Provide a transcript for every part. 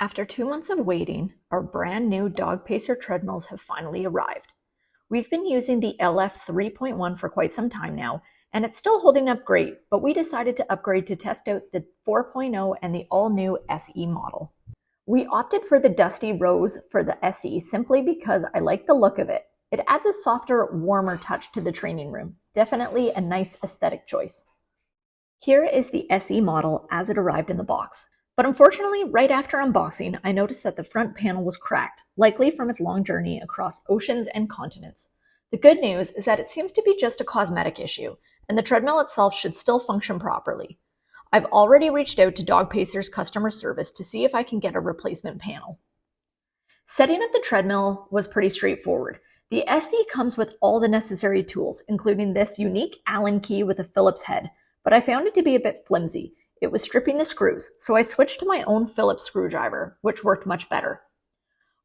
After 2 months of waiting, our brand new DogPacer treadmills have finally arrived. We've been using the LF 3.1 for quite some time now, and it's still holding up great, but we decided to upgrade to test out the 4.0 and the all-new SE model. We opted for the dusty rose for the SE simply because I like the look of it. It adds a softer, warmer touch to the training room. Definitely a nice aesthetic choice. Here is the SE model as it arrived in the box. But unfortunately, right after unboxing, I noticed that the front panel was cracked, likely from its long journey across oceans and continents. The good news is that it seems to be just a cosmetic issue, and the treadmill itself should still function properly. I've already reached out to DogPacer's customer service to see if I can get a replacement panel. Setting up the treadmill was pretty straightforward. The SE comes with all the necessary tools, including this unique Allen key with a Phillips head, but I found it to be a bit flimsy. It was stripping the screws, so I switched to my own Phillips screwdriver, which worked much better.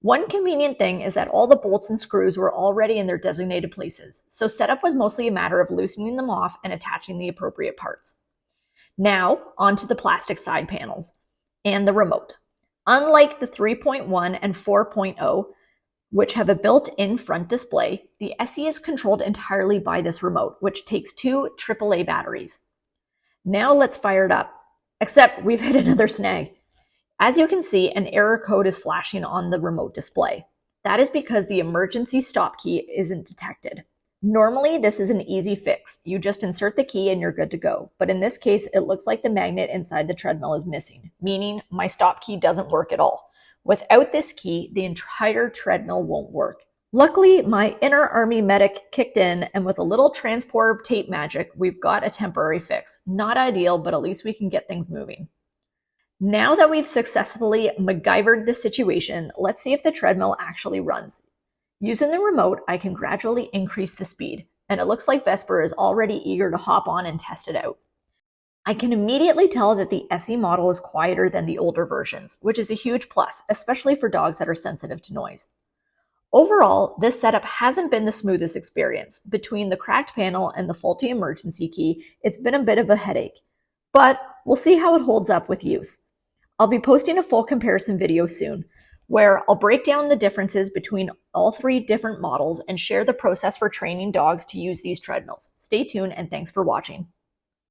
One convenient thing is that all the bolts and screws were already in their designated places, so setup was mostly a matter of loosening them off and attaching the appropriate parts. Now, onto the plastic side panels and the remote. Unlike the 3.1 and 4.0, which have a built-in front display, the SE is controlled entirely by this remote, which takes two AAA batteries. Now let's fire it up. Except we've hit another snag. As you can see, an error code is flashing on the remote display. That is because the emergency stop key isn't detected. Normally, this is an easy fix. You just insert the key and you're good to go. But in this case, it looks like the magnet inside the treadmill is missing, meaning my stop key doesn't work at all. Without this key, the entire treadmill won't work. Luckily, my inner army medic kicked in, and with a little transport tape magic, we've got a temporary fix. Not ideal, but at least we can get things moving. Now that we've successfully MacGyvered the situation, let's see if the treadmill actually runs. Using the remote, I can gradually increase the speed, and it looks like Vesper is already eager to hop on and test it out. I can immediately tell that the SE model is quieter than the older versions, which is a huge plus, especially for dogs that are sensitive to noise. Overall, this setup hasn't been the smoothest experience. Between the cracked panel and the faulty emergency key, it's been a bit of a headache. But we'll see how it holds up with use. I'll be posting a full comparison video soon, where I'll break down the differences between all three different models and share the process for training dogs to use these treadmills. Stay tuned and thanks for watching.